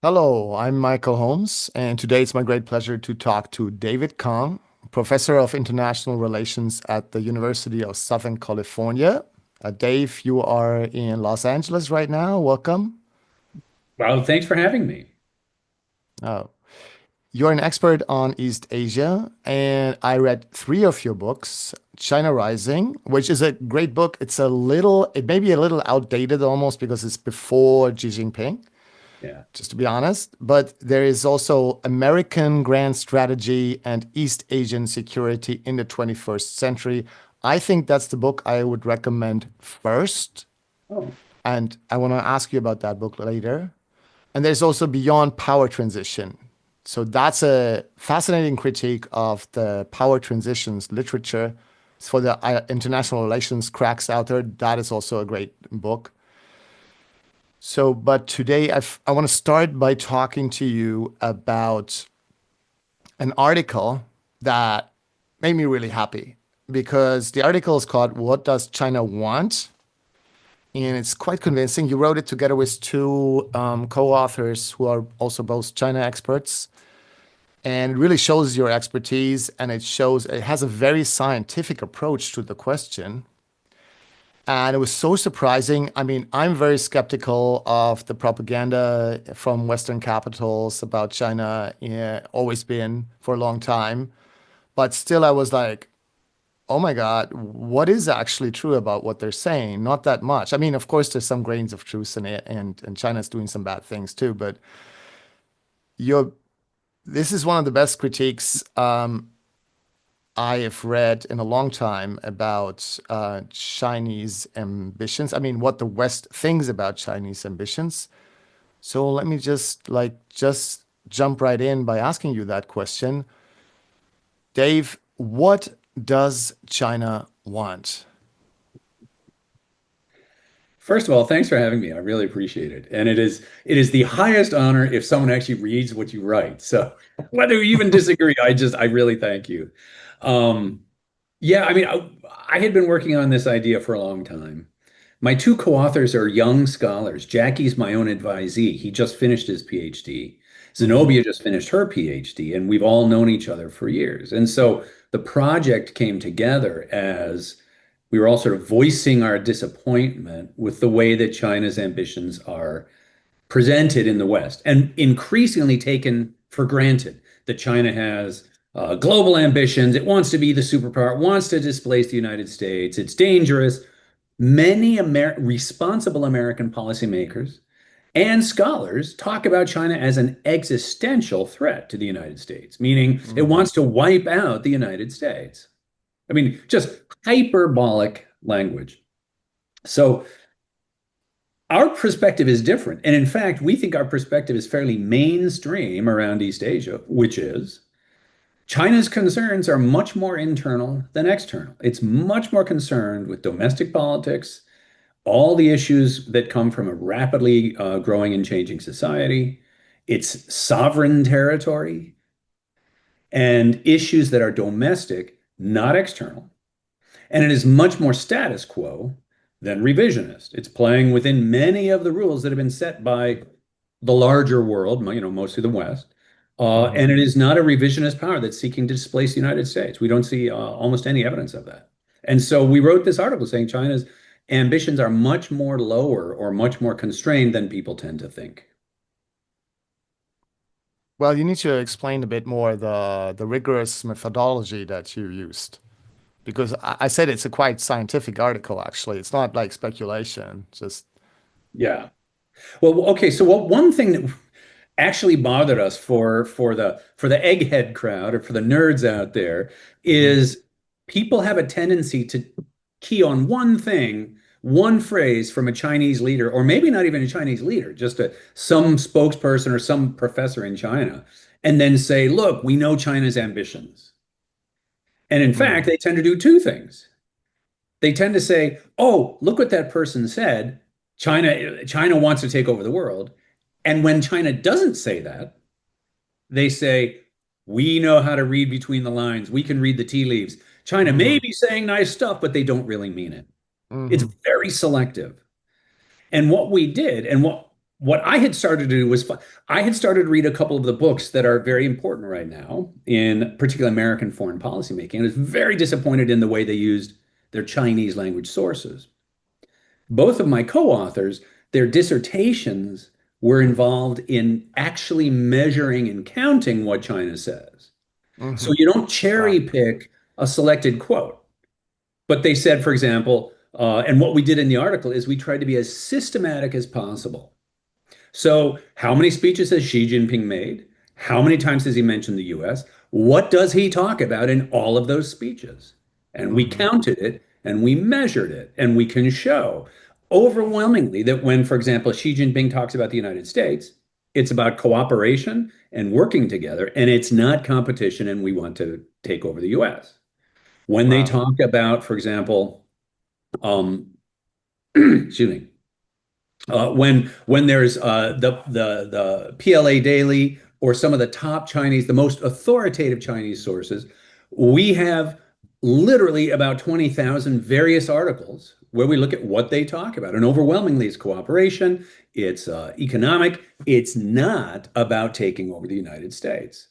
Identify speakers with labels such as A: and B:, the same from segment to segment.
A: Hello, I'm Michael Holmes, and today it's my great pleasure to talk to David Kong, Professor of International Relations at the University of Southern California. Dave, you are in Los Angeles right now. Welcome.
B: Well, thanks for having me.
A: Uh, you're an expert on East Asia, and I read three of your books, China Rising, which is a great book. It may be a little outdated almost because it's before Xi Jinping,
B: Yeah.
A: just to be honest. But there is also American Grand Strategy and East Asian Security in the 21st Century. I think that's the book I would recommend first.
B: Oh,
A: And I want to ask you about that book later. And there's also Beyond Power Transition. So that's a fascinating critique of the power transitions literature. For the international relations cracks out there, that is also a great book. So, but today I want to start by talking to you about an article that made me really happy because the article is called What Does China Want? And it's quite convincing. You wrote it together with two co-authors who are also both China experts. And it really shows your expertise and it has a very scientific approach to the question. And it was so surprising. I mean, I'm very skeptical of the propaganda from Western capitals about China, yeah, always been for a long time. But still, I was like, oh my God, what is actually true about what they're saying? Not that much. I mean, of course, there's some grains of truth in it, and China's doing some bad things too. But you're, this is one of the best critiques I have read in a long time about Chinese ambitions. I mean, what the West thinks about Chinese ambitions. So let me just jump right in by asking you that question. Dave, what does China want?
B: first of all, thanks for having me. I really appreciate it. And it is the highest honor if someone actually reads what you write. So whether you even disagree, I really thank you. Um, yeah, I mean, I had been working on this idea for a long time. My two co-authors are young scholars. Jackie's my own advisee. He just finished his PhD.
A: Hmm.
B: Zenobia just finished her PhD, and we've all known each other for years. And so the project came together as we were all sort of voicing our disappointment with the way that China's ambitions are presented in the West and increasingly taken for granted that China has global ambitions. It wants to be the superpower, it wants to displace the United States. It's dangerous. Many responsible American policymakers and scholars talk about China as an existential threat to the United States, meaning it
A: Hmm.
B: wants to wipe out the United States. I mean, just hyperbolic language. So our perspective is different. And in fact, we think our perspective is fairly mainstream around East Asia, which is China's concerns are much more internal than external. It's much more concerned with domestic politics, all the issues that come from a rapidly growing and changing society, its sovereign territory, and issues that are domestic, not external. And it is much more status quo than revisionist. It's playing within many of the rules that have been set by the larger world, mostly the West. And
A: Hmm.
B: it is not a revisionist power that's seeking to displace the United States. We don't see almost any evidence of that. And so we wrote this article saying China's ambitions are much more lower or much more constrained than people tend to think.
A: Well, you need to explain a bit more the rigorous methodology that you used. Because I said it's a quite scientific article, actually. It's not like speculation. Just
B: Yeah. Well, okay. So one thing that actually bothered us for the egghead crowd or for the nerds out there
A: mhm.
B: is people have a tendency to key on one thing, one phrase from a Chinese leader, or maybe not even a Chinese leader, just some spokesperson or some professor in China, and then say, look, we know China's ambitions. And in fact,
A: Mm.
B: they tend to do two things. They tend to say, oh, look what that person said. China wants to take over the world. And when China doesn't say that, they say, we know how to read between the lines. We can read the tea leaves. China may
A: Hmm.
B: be saying nice stuff, but they don't really mean it. It's
A: Hmm.
B: very selective. And what we did, and what what I had started to do was I had started to read a couple of the books that are very important right now in particular American foreign policy making. I was very disappointed in the way they used their Chinese language sources. Both of my co-authors, their dissertations were involved in actually measuring and counting what China says. So
A: Hmm.
B: you don't
A: Wow.
B: cherry pick a selected quote. But they said, for example, and what we did in the article is we tried to be as systematic as possible. So, how many speeches has Xi Jinping made? How many times has he mentioned the US? What does he talk about in all of those speeches? And we
A: Hmm.
B: counted it and we measured it, and we can show overwhelmingly that when, for example, Xi Jinping talks about the United States, it's about cooperation and working together, and it's not competition, and we want to take over the US. When they
A: Wow.
B: talk about, for example, excuse me, when there's the PLA Daily or some of the top Chinese, the most authoritative Chinese sources, we have literally about 20,000 various articles where we look at what they talk about. And overwhelmingly, it's cooperation, it's economic, it's not about taking over the United States.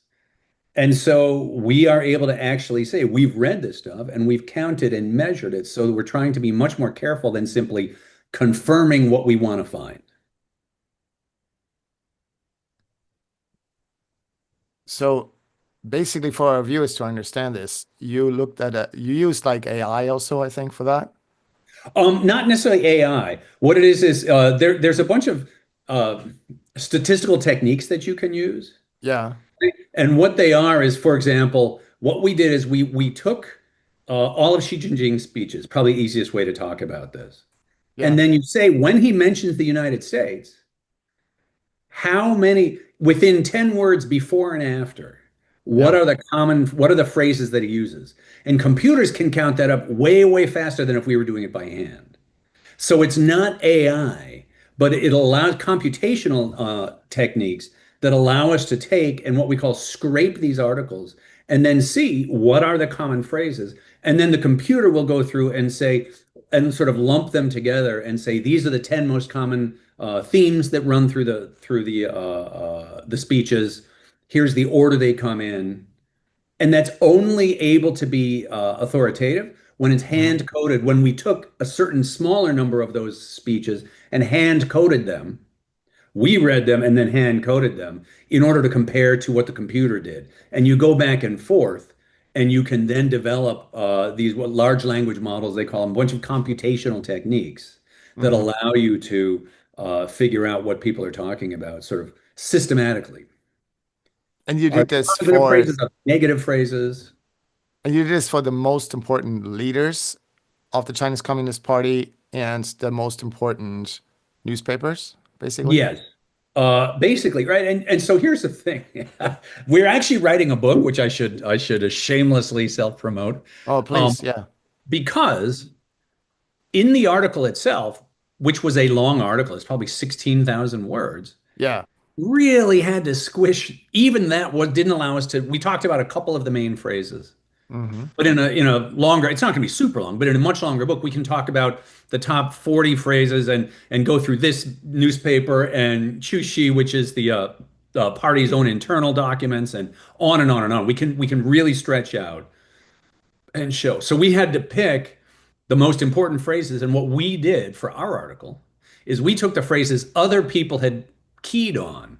B: And so we are able to actually say we've read this stuff and we've counted and measured it. So we're trying to be much more careful than simply confirming what we want to find.
A: So basically, for our viewers to understand this, you looked at you used like AI also, I think, for that.
B: Not necessarily AI. What it is there's a bunch of uh, statistical techniques that you can use.
A: Yeah.
B: And what they are is, for example, what we did is we took all of Xi Jinping's speeches, probably the easiest way to talk about this.
A: Yeah.
B: And then you say, when he mentions the United States, how many, within 10 words before and after,
A: Yeah.
B: what are the phrases that he uses? And computers can count that up way, way faster than if we were doing it by hand. So it's not AI, but it allows computational techniques that allow us to take and what we call scrape these articles and then see what are the common phrases. And then the computer will go through and say, and sort of lump them together and say, these are the 10 most common themes that run through the speeches. Here's the order they come in. And that's only able to be authoritative when it's
A: Hmm.
B: hand coded. When we took a certain smaller number of those speeches and hand coded them, we read them and then hand coded them in order to compare to what the computer did. And you go back and forth, and you can then develop these what large language models, they call them, a bunch of computational techniques that
A: Hmm.
B: allow you to figure out what people are talking about sort of systematically.
A: And you
B: Are
A: did
B: they
A: this
B: positive
A: for
B: phrases? Are they negative phrases?
A: and you did this for the most important leaders of the Chinese Communist Party and the most important newspapers, basically.
B: Yes. Basically, right. And so here's the thing. We're actually writing a book, which I should shamelessly self-promote.
A: Oh,
B: Um,
A: please. Yeah.
B: because in the article itself, which was a long article, it's probably 16,000 words,
A: Yeah.
B: really had to squish even that what didn't allow us to. We talked about a couple of the main phrases.
A: Hmm.
B: But in a longer, it's not going to be super long, but in a much longer book, we can talk about the top 40 phrases and go through this newspaper and Chuxi, which is the party's own internal documents, and on and on and on. We can really stretch out and show. So we had to pick the most important phrases, and what we did for our article is we took the phrases other people had keyed on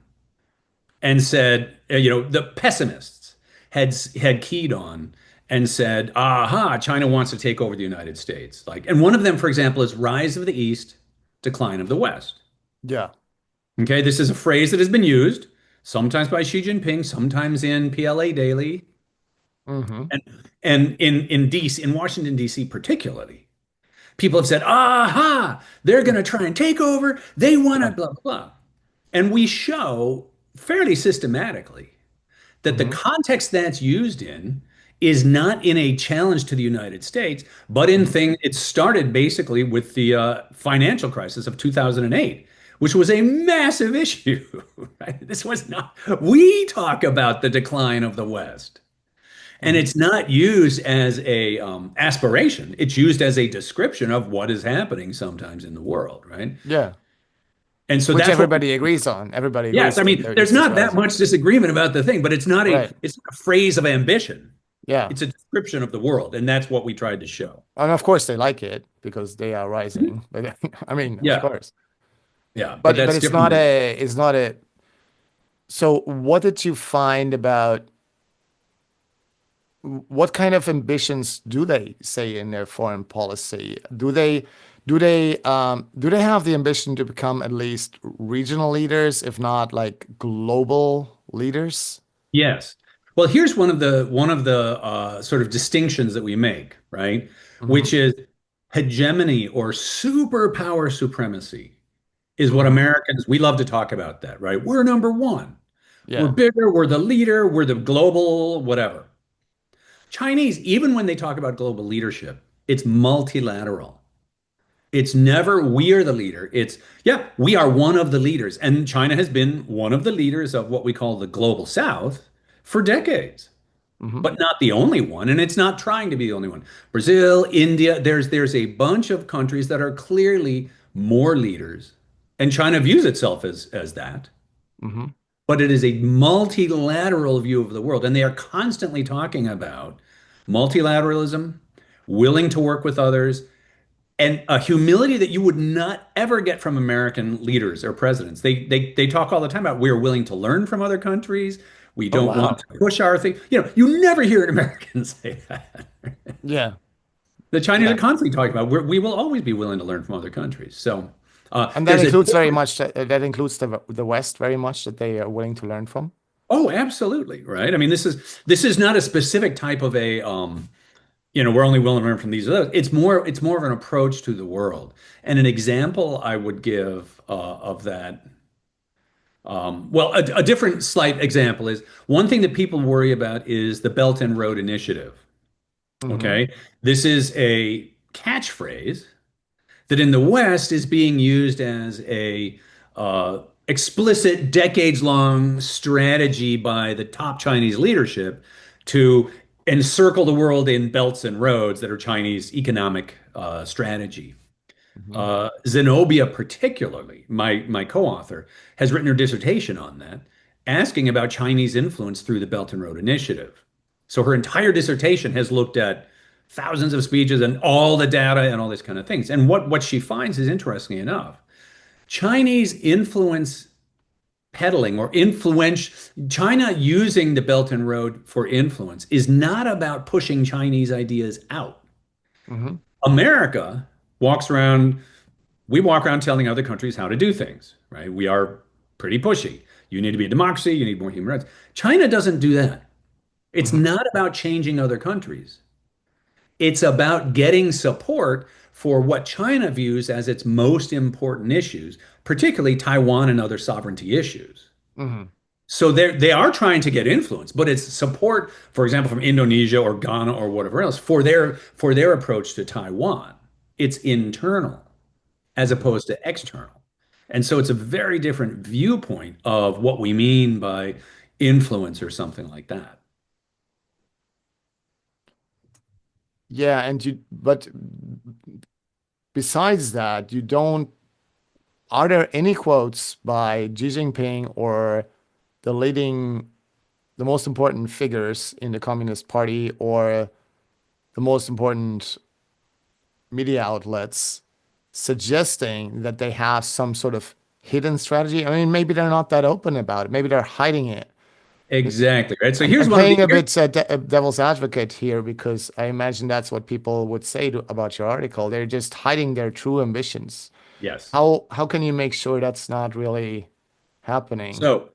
B: and said, the pessimists had keyed on and said, aha, China wants to take over the United States. Like, and one of them, for example, is rise of the East, decline of the West.
A: Yeah.
B: Okay, this is a phrase that has been used sometimes by Xi Jinping, sometimes in PLA Daily,
A: Hmm.
B: and in DC, in Washington, D.C. particularly. People have said, aha, they're going to try and take over. They want to
A: Yeah.
B: blah, blah, blah. And we show fairly systematically that the
A: Hmm.
B: context that's used in is not in a challenge to the United States, but in
A: Hmm.
B: thing it started basically with the financial crisis of 2008, which was a massive issue, right? This was not, we talk about the decline of the West. And
A: Hmm.
B: it's not used as a aspiration. It's used as a description of what is happening sometimes in the world, right?
A: Yeah.
B: And so
A: which
B: that's what,
A: everybody agrees on. Everybody
B: yes,
A: agrees
B: I
A: that
B: mean,
A: the
B: there's
A: East is
B: not that
A: rising.
B: much disagreement about the thing, but
A: Right.
B: it's not a phrase of ambition.
A: Yeah.
B: It's a description of the world, and that's what we tried to show.
A: And of course they like it because they are rising. But I mean, of
B: Yeah,
A: course.
B: yeah, but
A: But
B: that's
A: it's
B: different.
A: not a. So what did you find about what kind of ambitions do they say in their foreign policy? Do they have the ambition to become at least regional leaders, if not like global leaders?
B: Yes. Well, here's one of the sort of distinctions that we make, right?
A: Hmm.
B: Which is hegemony or superpower supremacy is what
A: Hmm.
B: Americans, we love to talk about that, right? We're number one. We're
A: Yeah.
B: bigger, we're the leader, we're the global, whatever. Chinese, even when they talk about global leadership, it's multilateral. It's never we are the leader. It's, yeah, we are one of the leaders. And China has been one of the leaders of what we call the global South for decades,
A: Hmm.
B: but not the only one. And it's not trying to be the only one. Brazil, India, there's a bunch of countries that are clearly more leaders. And China views itself as that.
A: Hmm.
B: But it is a multilateral view of the world. And they are constantly talking about multilateralism, willing to work with others, and a humility that you would not ever get from American leaders or presidents. They talk all the time about we're willing to learn from other countries. We
A: Oh
B: don't want
A: wow.
B: to push our thing. You never hear an American say that.
A: Yeah.
B: The Chinese are
A: Yeah.
B: constantly talking about we will always be willing to learn from other countries. So
A: And that
B: there's a
A: includes very much that includes the West very much that they are willing to learn from.
B: oh, absolutely, right. I mean, this is not a specific type of a we're only willing to learn from these or those. It's more of an approach to the world. And an example I would give of that. Well, a different slight example is one thing that people worry about is the Belt and Road Initiative.
A: Hmm.
B: Okay. This is a catchphrase that in the West is being used as a explicit decades-long strategy by the top Chinese leadership to encircle the world in belts and roads that are Chinese economic strategy.
A: Hmm.
B: Zenobia, particularly, my co-author, has written her dissertation on that, asking about Chinese influence through the Belt and Road Initiative. So her entire dissertation has looked at thousands of speeches and all the data and all these kind of things. And what she finds is interesting enough. Chinese influence peddling or influence, China using the Belt and Road for influence is not about pushing Chinese ideas out.
A: Hmm.
B: America walks around we walk around telling other countries how to do things, right? We are pretty pushy. You need to be a democracy, you need more human rights. China doesn't do that. It's
A: Hmm.
B: not about changing other countries. It's about getting support for what China views as its most important issues, particularly Taiwan and other sovereignty issues.
A: Hmm.
B: So they are trying to get influence, but it's support, for example, from Indonesia or Ghana or whatever else for their approach to Taiwan. It's internal as
A: Hmm.
B: opposed to external. And so it's a very different viewpoint of what we mean by influence or something like that.
A: Yeah, but besides that, you don't, are there any quotes by Xi Jinping or the leading, the most important figures in the Communist Party or the most important media outlets suggesting that they have some sort of hidden strategy? I mean, maybe they're not that open about it. Maybe they're hiding it.
B: Exactly, right? So
A: I'm
B: here's one of the
A: playing a
B: here's,
A: bit devil's advocate here because I imagine that's what people would say about your article. They're just hiding their true ambitions.
B: yes.
A: How can you make sure that's not really happening?
B: So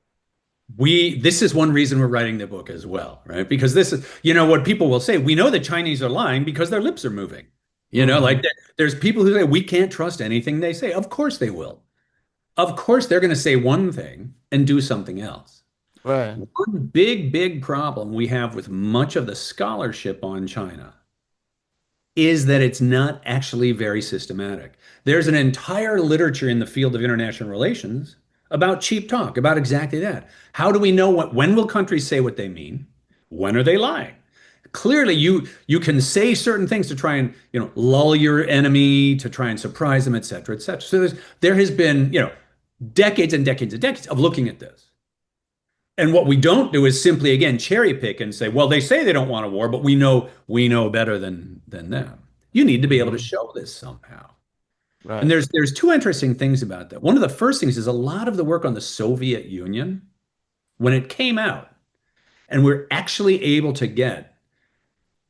B: this is one reason we're writing the book as well, right? Because this is, what people will say, we know the Chinese are lying because their lips are moving.
A: Hmm.
B: Like there's people who say we can't trust anything they say. Of course they will. Of course they're going to say one thing and do something else.
A: Right.
B: One big, big problem we have with much of the scholarship on China is that it's not actually very systematic. There's an entire literature in the field of international relations about cheap talk, about exactly that. How do we know when will countries say what they mean? When are they lying? Clearly, you can say certain things to try and lull your enemy, to try and surprise them, et cetera, et cetera. So there has been decades and decades and decades of looking at this. And what we don't do is simply, again, cherry pick and say, well, they say they don't want a war, but we know better than them. You need to be able to
A: Hmm.
B: show this somehow. And
A: Right.
B: there's two interesting things about that. One of the first things is a lot of the work on the Soviet Union, when it came out, and we're actually able to get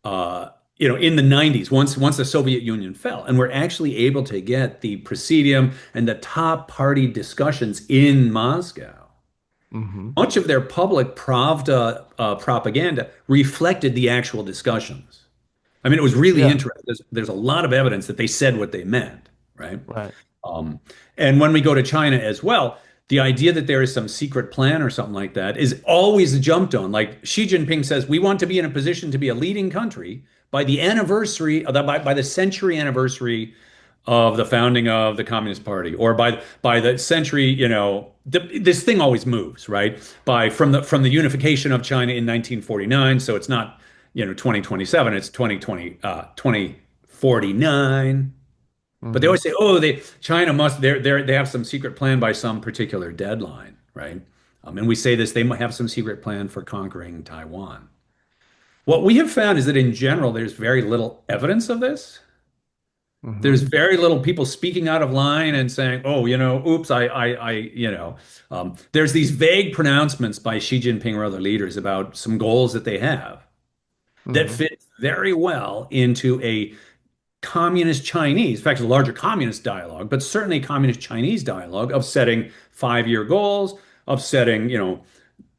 B: in the 90s, once the Soviet Union fell, and we're actually able to get the Presidium and the top party discussions in Moscow.
A: Hmm.
B: Much of their public Pravda propaganda reflected the actual discussions. I mean, it was really
A: Yeah.
B: interesting. There's a lot of evidence that they said what they meant, right?
A: Right.
B: Um, and when we go to China as well, the idea that there is some secret plan or something like that is always jumped on. Like Xi Jinping says, we want to be in a position to be a leading country by the anniversary of by the century anniversary of the founding of the Communist Party, or by the century, this thing always moves, right? By from the unification of China in 1949, so it's not 2027, it's 2049. But they
A: Hmm.
B: always say, oh, China must they have some secret plan by some particular deadline, right? And we say this, they might have some secret plan for conquering Taiwan. What we have found is that in general, there's very little evidence of this.
A: Hmm.
B: There's very little people speaking out of line and saying, oh, oops, there's these vague pronouncements by Xi Jinping or other leaders about some goals that they have that
A: Hmm.
B: fit very well into a communist Chinese, in fact, a larger communist dialogue, but certainly a communist Chinese dialogue of setting 5-year goals, of setting,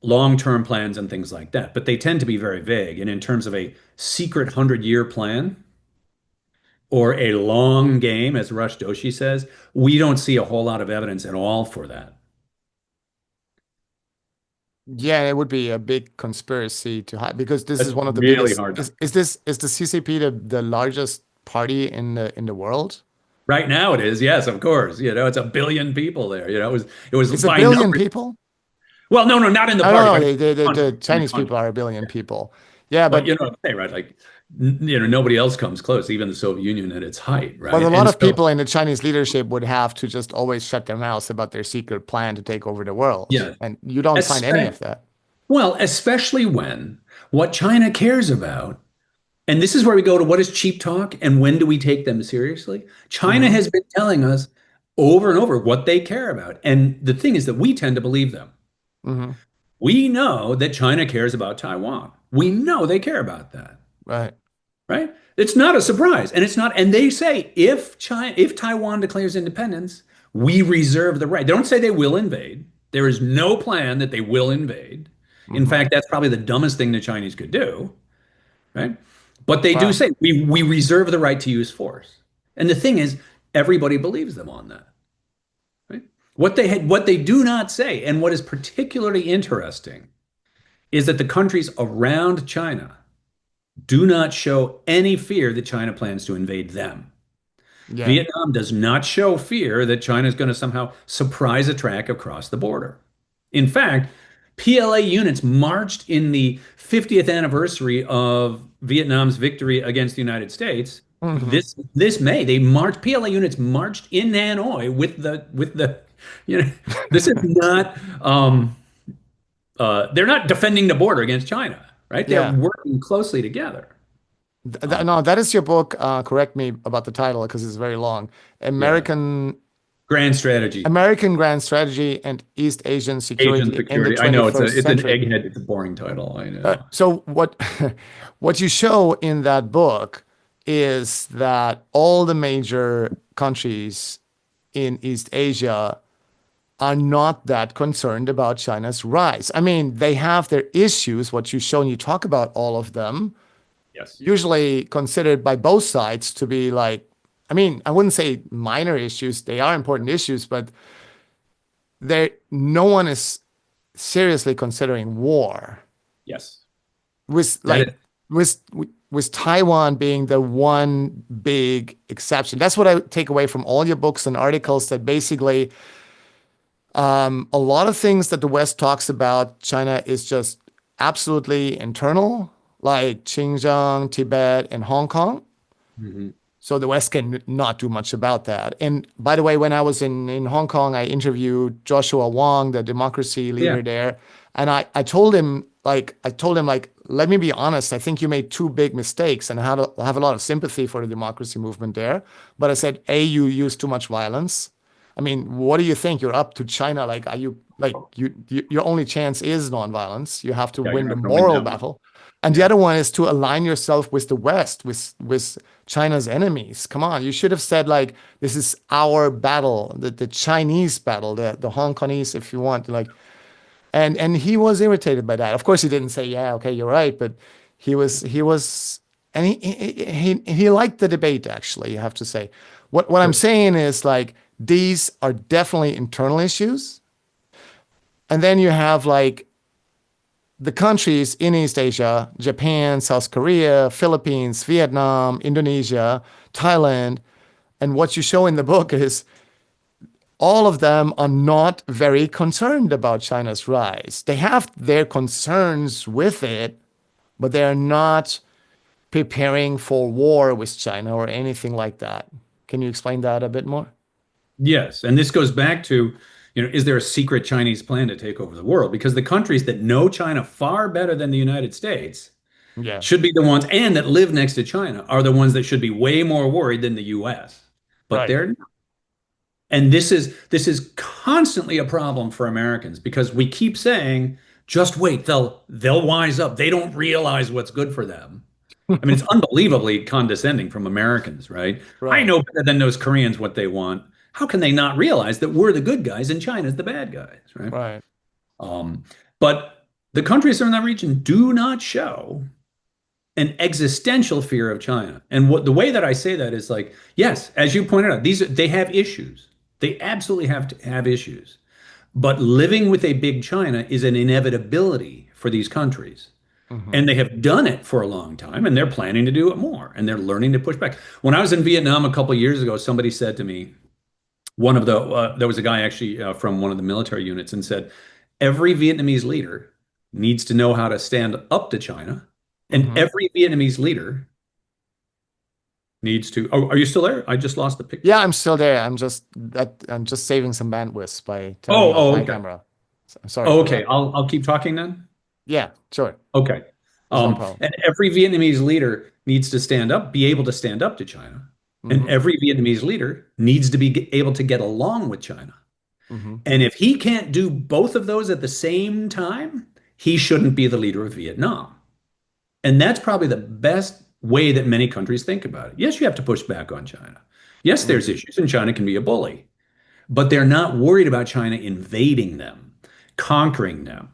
B: long-term plans and things like that. But they tend to be very vague. And in terms of a secret 100-year plan or a long game, as Rush Doshi says, we don't see a whole lot of evidence at all for that.
A: Yeah, it would be a big conspiracy to hide because this
B: That's
A: is one of the
B: really
A: biggest.
B: hard to.
A: Is the CCP the largest party in the world?
B: Right now it is, yes, of course. It's a billion people there. It was
A: It's a
B: by
A: billion
B: numbers.
A: people?
B: Well, no, no, not in the
A: I don't
B: party,
A: know.
B: but
A: The
B: in the
A: Chinese people
B: country.
A: are a billion people. Yeah,
B: But
A: but
B: you know what I'm saying, right? Like, nobody else comes close, even the Soviet Union at its height,
A: a
B: right?
A: lot
B: And
A: of
B: so,
A: people in the Chinese leadership would have to just always shut their mouths about their secret plan to take over the world,
B: yeah,
A: and you don't find any
B: especially,
A: of that.
B: well, especially when what China cares about, and this is where we go to what is cheap talk and when do we take them seriously? China
A: Hmm.
B: has been telling us over and over what they care about. And the thing is that we tend to believe them.
A: Hmm.
B: We know that China cares about Taiwan. We know they care about that.
A: Right.
B: Right? It's not a surprise. And it's not, and they say if Taiwan declares independence, we reserve the right. They don't say they will invade. There is no plan that they will invade. In
A: Hmm.
B: fact, that's probably the dumbest thing the Chinese could do, right? But they do
A: Wow.
B: say we reserve the right to use force. And the thing is, everybody believes them on that, right? What they do not say, and what is particularly interesting, is that the countries around China do not show any fear that China plans to invade them.
A: Yeah.
B: Vietnam does not show fear that China is going to somehow surprise attack across the border. In fact, PLA units marched in the 50th anniversary of Vietnam's victory against the United States.
A: Hmm.
B: This May, PLA units marched in Hanoi with the you know this is not they're not defending the border against China, right? They're
A: Yeah.
B: working closely together. Uh,
A: No, that is your book. Correct me about the title because it's very long.
B: yeah.
A: American
B: Grand strategy.
A: American Grand Strategy and East Asian
B: Asian
A: Security in the
B: security. I know it's a
A: 21st
B: it's an
A: century.
B: egghead. It's a boring title. I know.
A: So what what you show in that book is that all the major countries in East Asia are not that concerned about China's rise. I mean, they have their issues, what you show, and you talk about all of them,
B: Yes.
A: usually considered by both sides to be like, I mean, I wouldn't say minor issues, they are important issues, but no one is seriously considering war.
B: Yes.
A: With
B: That is
A: like with with Taiwan being the one big exception. That's what I take away from all your books and articles that basically a lot of things that the West talks about China is just absolutely internal, like Xinjiang, Tibet, and Hong Kong.
B: mhm.
A: So the West can not do much about that. And by the way, when I was in Hong Kong, I interviewed Joshua Wong, the democracy
B: Yeah,
A: leader there. And I told him, like, let me be honest, I think you made two big mistakes. And I have a lot of sympathy for the democracy movement there. But I said, A, you use too much violence. I mean, what do you think? You're up to China. Like, are you like your only chance is nonviolence. You have to
B: yeah, you're
A: win the
B: not going to win
A: moral
B: that one.
A: battle. And the
B: Yeah,
A: other one is to align yourself with the West, with China's enemies. Come on, you should have said like this is our battle, the Chinese battle, the Hong Kongese, if you want, like. And he was irritated by that. Of course, he didn't say, "Yeah, okay, you're right," but he was, and he liked the debate. Actually, you have to say. What I'm
B: sure.
A: saying is like these are definitely internal issues, and then you have like the countries in East Asia, Japan, South Korea, Philippines, Vietnam, Indonesia, Thailand. And what you show in the book is all of them are not very concerned about China's rise. They have their concerns with it, but they are not preparing for war with China or anything like that. Can you explain that a bit more?
B: Yes, and this goes back to, is there a secret Chinese plan to take over the world? Because the countries that know China far better than the United States
A: Yeah,
B: should be the ones, and that live next to China are the ones that should be way more worried than the US. But
A: right.
B: they're not. And this is constantly a problem for Americans because we keep saying, just wait, they'll wise up. They don't realize what's good for them. I mean, it's unbelievably condescending from Americans, right? I
A: Right,
B: know better than those Koreans what they want. How can they not realize that we're the good guys and China's the bad guys, right?
A: right.
B: Um, but the countries in that region do not show an existential fear of China. And what the way that I say that is like, yes, as you pointed out, they have issues. They absolutely have to have issues. But living with a big China is an inevitability for these countries.
A: Hmm.
B: And they have done it for a long time, and they're planning to do it more, and they're learning to push back. When I was in Vietnam a couple of years ago, somebody said to me, there was a guy actually from one of the military units, and said, every Vietnamese leader needs to know how to stand up to China, and
A: Hmm.
B: every Vietnamese leader needs to. Oh, are you still there? I just lost the picture.
A: Yeah, I'm still there. I'm just saving some bandwidth by turning
B: Oh,
A: off my
B: okay.
A: camera. I'm sorry
B: Oh,
A: for
B: okay.
A: that.
B: I'll keep talking then.
A: Yeah, sure.
B: Okay.
A: There's no problem.
B: And every Vietnamese leader needs to stand up, be able to stand up to China. And
A: Hmm.
B: every Vietnamese leader needs to be able to get along with China.
A: Hmm.
B: And if he can't do both of those at the same time, he shouldn't be the leader of Vietnam. And that's probably the best way that many countries think about it. Yes, you have to push back on China. Yes, there's
A: Hmm.
B: issues, and China can be a bully, but they're not worried about China invading them, conquering them.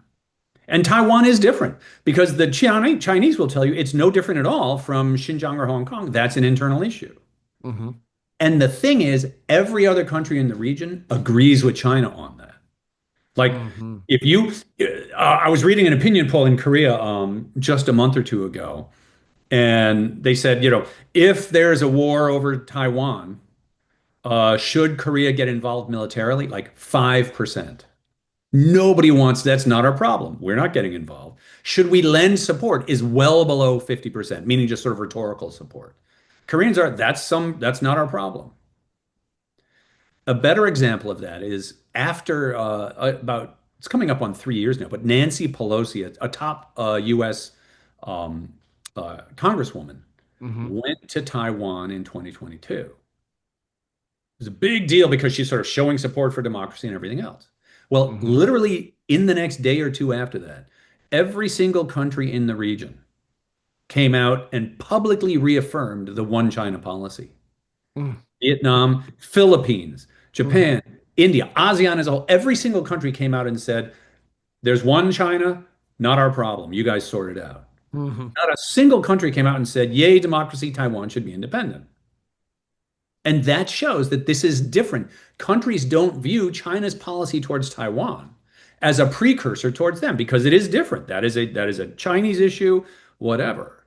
B: And Taiwan is different because the Chinese will tell you it's no different at all from Xinjiang or Hong Kong. That's an internal issue.
A: Hmm.
B: And the thing is, every other country in the region agrees with China on that. Like,
A: Hmm.
B: if you, I was reading an opinion poll in Korea just a month or two ago, and they said, if there's a war over Taiwan, should Korea get involved militarily? Like 5%. Nobody wants, that's not our problem. We're not getting involved. Should we lend support is well below 50%, meaning just sort of rhetorical support. Koreans are, that's not our problem. A better example of that is after it's coming up on 3 years now, but Nancy Pelosi, a top US congresswoman,
A: Hmm.
B: went to Taiwan in 2022. It was a big deal because she's sort of showing support for democracy and everything else. Well,
A: Hmm.
B: literally in the next day or two after that, every single country in the region came out and publicly reaffirmed the one China policy. Vietnam, Philippines,
A: Hmm.
B: Japan, India, ASEAN as a whole, every single country came out and said, there's one China, not our problem. You guys sort it out.
A: Hmm.
B: Not a single country came out and said, yay, democracy, Taiwan should be independent. And that shows that this is different. Countries don't view China's policy towards Taiwan as a precursor towards them because it is different. That is a Chinese issue, whatever.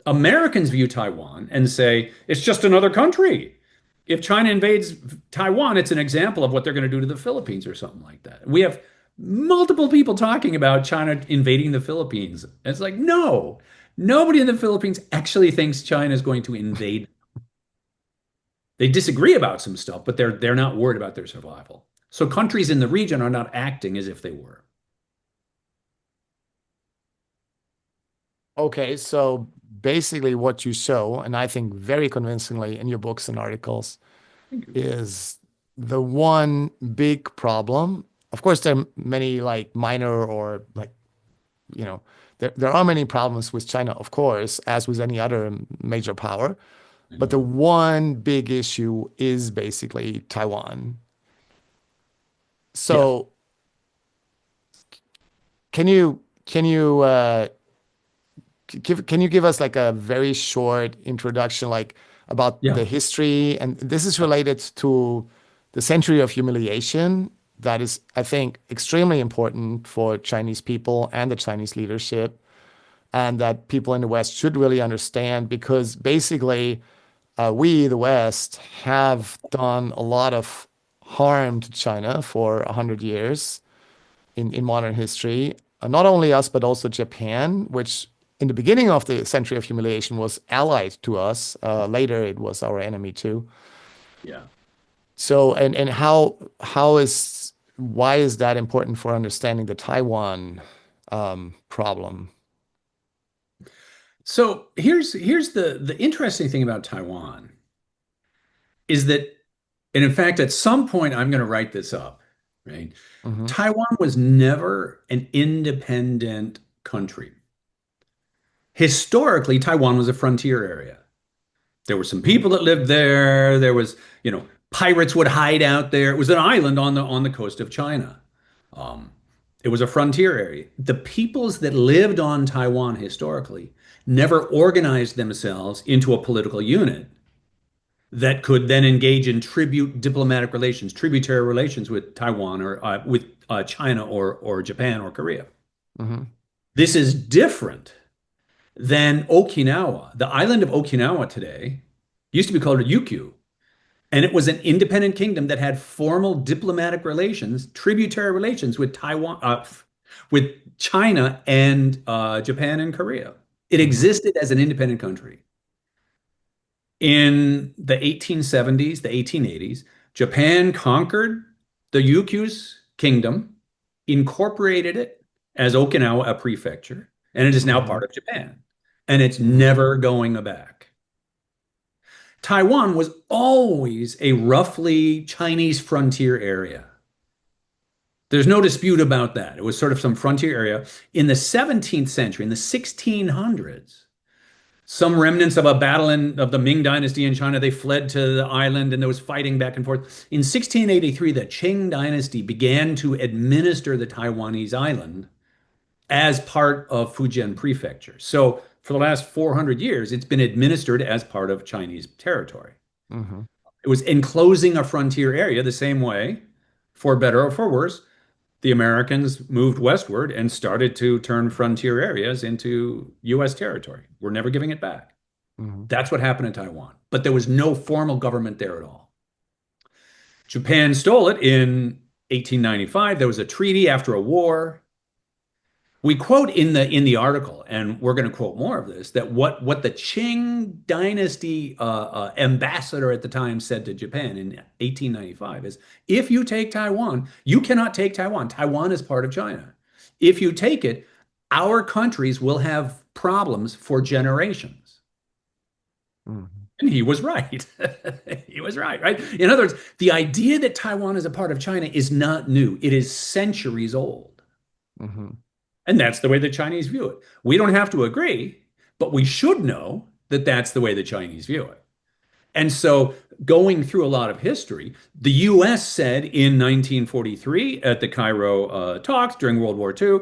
B: Americans view Taiwan and say it's just another country. If China invades Taiwan, it's an example of what they're going to do to the Philippines or something like that. We have multiple people talking about China invading the Philippines. It's like, no, nobody in the Philippines actually thinks China is going to invade. They disagree about some stuff, but they're not worried about their survival. So countries in the region are not acting as if they were.
A: Okay, so basically what you show, and I think very convincingly in your books and articles, is the one big problem. Of course, there are many like minor or like, there are many problems with China, of course, as with any other major power. But the one big issue is basically Taiwan.
B: Yes.
A: So can you can you give us like a very short introduction, like about
B: Yeah.
A: the history? And this is related to the century of humiliation that is, I think, extremely important for Chinese people and the Chinese leadership, and that people in the West should really understand because basically, we, the West, have done a lot of harm to China for 100 years in modern history. Not only us, but also Japan, which in the beginning of the century of humiliation was allied to us. Later, it was our enemy too.
B: Yeah.
A: So, and how is why is that important for understanding the Taiwan problem?
B: So here's the interesting thing about Taiwan is that, and in fact, at some point I'm going to write this up, right?
A: Hmm.
B: Taiwan was never an independent country. Historically, Taiwan was a frontier area. There were some
A: Hmm.
B: people that lived there. There was, pirates would hide out there. It was an island on the coast of China. Um, it was a frontier area. The peoples that lived on Taiwan historically never organized themselves into a political unit that could then engage in diplomatic relations, tributary relations with Taiwan or with China or Japan or Korea.
A: Hmm.
B: This is different than Okinawa. The island of Okinawa today used to be called Ryukyu, and it was an independent kingdom that had formal diplomatic relations, tributary relations with with China and Japan and Korea. It
A: Hmm.
B: existed as an independent country. In the 1870s, the 1880s, Japan conquered the Ryukyu's kingdom, incorporated it as Okinawa, a prefecture, and it is now
A: Hmm.
B: part of Japan. And it's
A: Hmm.
B: never going back. Taiwan was always a roughly Chinese frontier area. There's no dispute about that. It was sort of some frontier area. In the 17th century, in the 1600s, some remnants of a battle of the Ming Dynasty in China, they fled to the island and there was fighting back and forth. In 1683, the Qing Dynasty began to administer the Taiwanese island as part of Fujian Prefecture. So for the last 400 years, it's been administered as part of Chinese territory.
A: Hmm.
B: It was enclosing a frontier area the same way, for better or for worse. The Americans moved westward and started to turn frontier areas into US territory. We're never giving it back.
A: Hmm.
B: That's what happened in Taiwan. But there was no formal government there at all. Japan stole it in 1895. There was a treaty after a war. We quote in the article, and we're going to quote more of this, that what the Qing dynasty ambassador at the time said to Japan in 1895 is, if you take Taiwan, you cannot take Taiwan. Taiwan is part of China. If you take it, our countries will have problems for generations.
A: Hmm.
B: And he was right. He was right, right? In other words, the idea that Taiwan is a part of China is not new. It is centuries old.
A: Hmm.
B: And that's the way the Chinese view it. We don't have to agree, but we should know that that's the way the Chinese view it. And so, going through a lot of history, the US said in 1943 at the Cairo talks during World War II,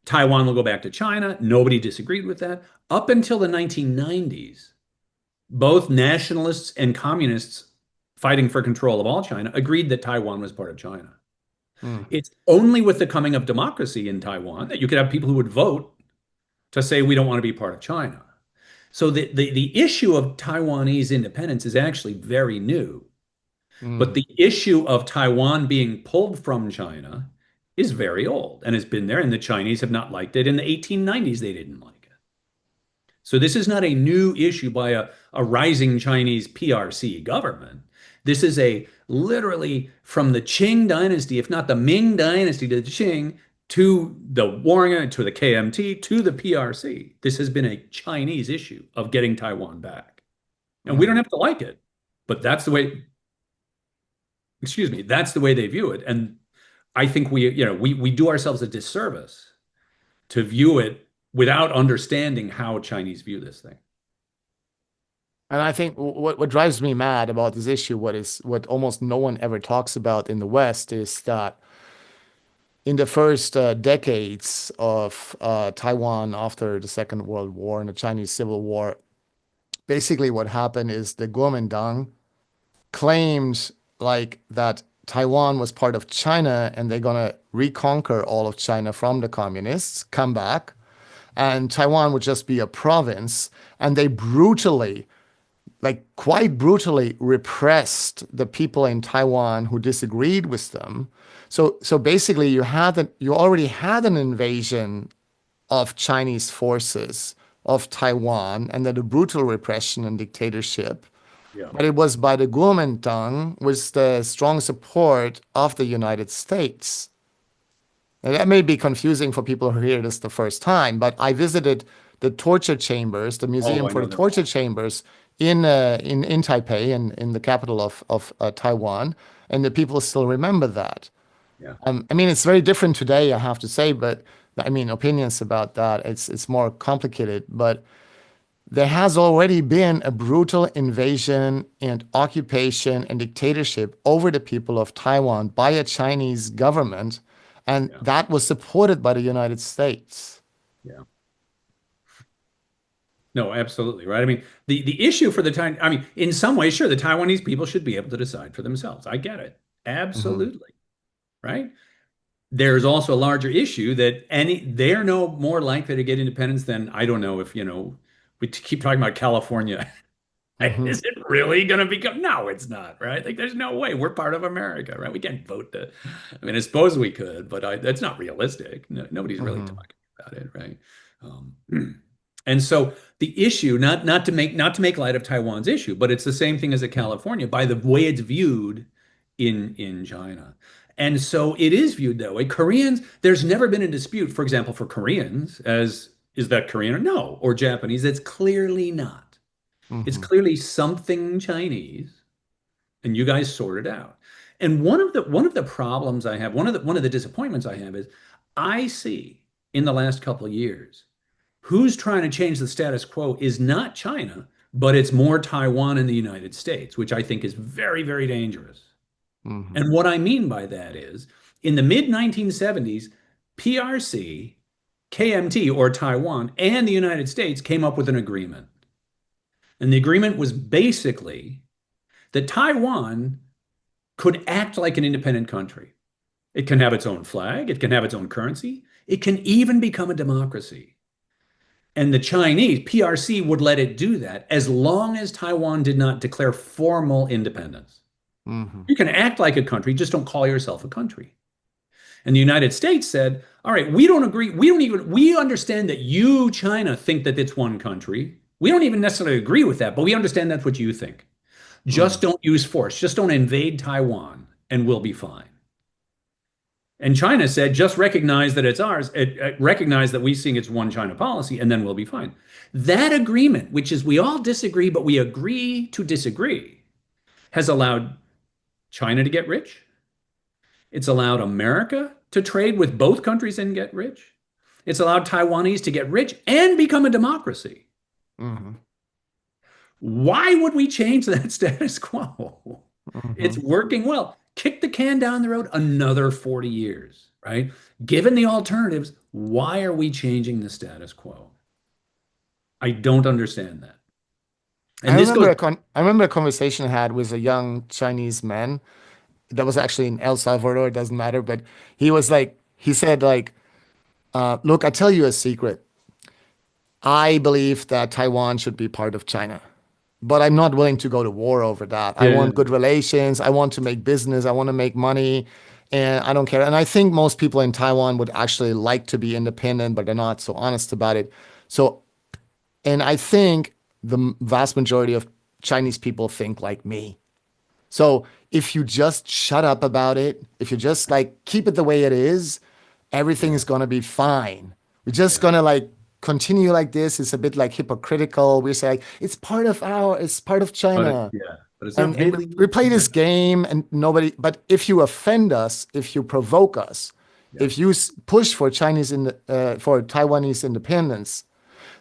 B: Taiwan will go back to China. Nobody disagreed with that. Up until the 1990s, both nationalists and communists fighting for control of all China agreed that Taiwan was part of China.
A: Hmm.
B: It's only with the coming of democracy in Taiwan that you could have people who would vote to say we don't want to be part of China. So the issue of Taiwanese independence is actually very new. But
A: Hmm.
B: the issue of Taiwan being pulled from China is very old and has been there, and the Chinese have not liked it. In the 1890s, they didn't like it. So this is not a new issue by a rising Chinese PRC government. This is a literally from the Qing dynasty, if not the Ming dynasty to the Qing, to the Warring, to the KMT, to the PRC. This has been a Chinese issue of getting Taiwan back. And we don't
A: Mhm.
B: have to like it, but that's the way, excuse me, that's the way they view it. And I think we do ourselves a disservice to view it without understanding how Chinese view this thing.
A: And I think what drives me mad about this issue, what almost no one ever talks about in the West, is that in the first decades of Taiwan after the Second World War and the Chinese Civil War, basically what happened is the Kuomintang claimed like that Taiwan was part of China and they're gonna reconquer all of China from the communists, come back, and Taiwan would just be a province, and they brutally, like quite brutally repressed the people in Taiwan who disagreed with them. So basically you already had an invasion of Chinese forces of Taiwan and then the brutal repression and dictatorship.
B: Yeah.
A: But it was by the Kuomintang with the strong support of the United States. And that may be confusing for people who hear this the first time, but I visited the torture chambers, the
B: Oh,
A: Museum
B: I
A: for
B: know
A: the
B: them
A: Torture
B: all.
A: Chambers in Taipei and in the capital of Taiwan, and the people still remember that.
B: Yeah.
A: I mean, it's very different today, I have to say, but I mean, opinions about that, it's more complicated. But there has already been a brutal invasion and occupation and dictatorship over the people of Taiwan by a Chinese government, and
B: Yeah.
A: that was supported by the United States.
B: Yeah. No, absolutely, right? I mean, the issue for the time, I mean, in some ways, sure, the Taiwanese people should be able to decide for themselves. I get it.
A: Hmm.
B: Absolutely, right? There's also a larger issue that they're no more likely to get independence than I don't know if, we keep talking about California.
A: Hmm.
B: Is it really going to become? No, it's not, right? Like, there's no way. We're part of America, right? We can't vote I mean, I suppose we could, but that's not realistic. No, nobody's really
A: Hmm.
B: talking about it, right? And so the issue, not to make light of Taiwan's issue, but it's the same thing as a California by the way it's viewed in China. And so it is viewed that way. Koreans, there's never been a dispute, for example, for Koreans, as is that Korean or no, or Japanese. It's clearly not. It's
A: Hmm.
B: clearly something Chinese, and you guys sort it out. And one of the problems I have, one of the disappointments I have is I see in the last couple of years who's trying to change the status quo is not China, but it's more Taiwan and the United States, which I think is very, very dangerous.
A: Hmm.
B: And what I mean by that is in the mid 1970s, PRC, KMT, or Taiwan, and the United States came up with an agreement. And the agreement was basically that Taiwan could act like an independent country. It can have its own flag, it can have its own currency, it can even become a democracy. And the Chinese, PRC, would let it do that as long as Taiwan did not declare formal independence.
A: Hmm.
B: You can act like a country, just don't call yourself a country. And the United States said, all right, we don't agree. We understand that you, China, think that it's one country. We don't even necessarily agree with that, but we understand that's what you think. Just
A: Hmm.
B: don't use force. Just don't invade Taiwan and we'll be fine. And China said, just recognize that it's ours, recognize that we see it's one China policy, and then we'll be fine. That agreement, which is we all disagree, but we agree to disagree, has allowed China to get rich. It's allowed America to trade with both countries and get rich. It's allowed Taiwanese to get rich and become a democracy.
A: Hmm.
B: Why would we change that status quo? It's
A: Hmm.
B: working well. Kick the can down the road another 40 years, right? Given the alternatives, why are we changing the status quo? I don't understand that. And this goes,
A: I remember a conversation I had with a young Chinese man that was actually in El Salvador. It doesn't matter, but he said like, look, I tell you a secret. I believe that Taiwan should be part of China, but I'm not willing to go to war over that. I
B: yeah,
A: want good relations. I want to make business. I want to make money, and I don't care. And I think most people in Taiwan would actually like to be independent, but they're not so honest about it. So, and I think the vast majority of Chinese people think like me. So if you just shut up about it, if you just like keep it the way it is, everything
B: Yeah,
A: is gonna be fine. We're just
B: yeah.
A: gonna like continue like this. It's a bit like hypocritical. We say like, it's part of China.
B: But it's not
A: And
B: really.
A: we play
B: Yeah,
A: this game and nobody, but if you offend us, if you provoke us,
B: yeah,
A: if you push for for Taiwanese independence,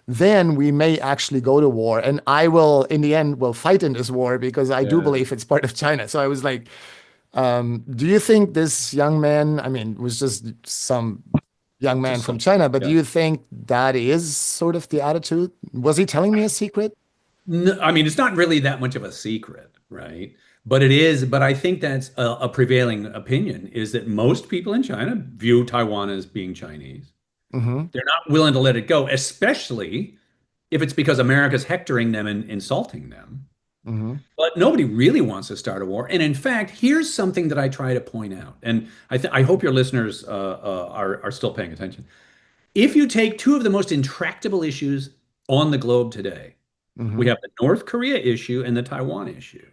A: then we may actually go to war. And I will, in the end, will fight in this war because I do
B: yeah.
A: believe it's part of China. So I was like, do you think this young man, I mean, was just some young man
B: Just
A: from
B: some.
A: China, but do
B: Yeah.
A: you think that is sort of the attitude? Was he telling me a secret?
B: No, I mean, it's not really that much of a secret, right? But it is, but I think that's a prevailing opinion is that most people in China view Taiwan as being Chinese.
A: Mm-hmm.
B: They're not willing to let it go, especially if it's because America's hectoring them and insulting them.
A: Mm-hmm.
B: But nobody really wants to start a war. And in fact, here's something that I try to point out, and I hope your listeners are still paying attention. If you take two of the most intractable issues on the globe today, we
A: Mm-hmm.
B: have the North Korea issue and the Taiwan issue.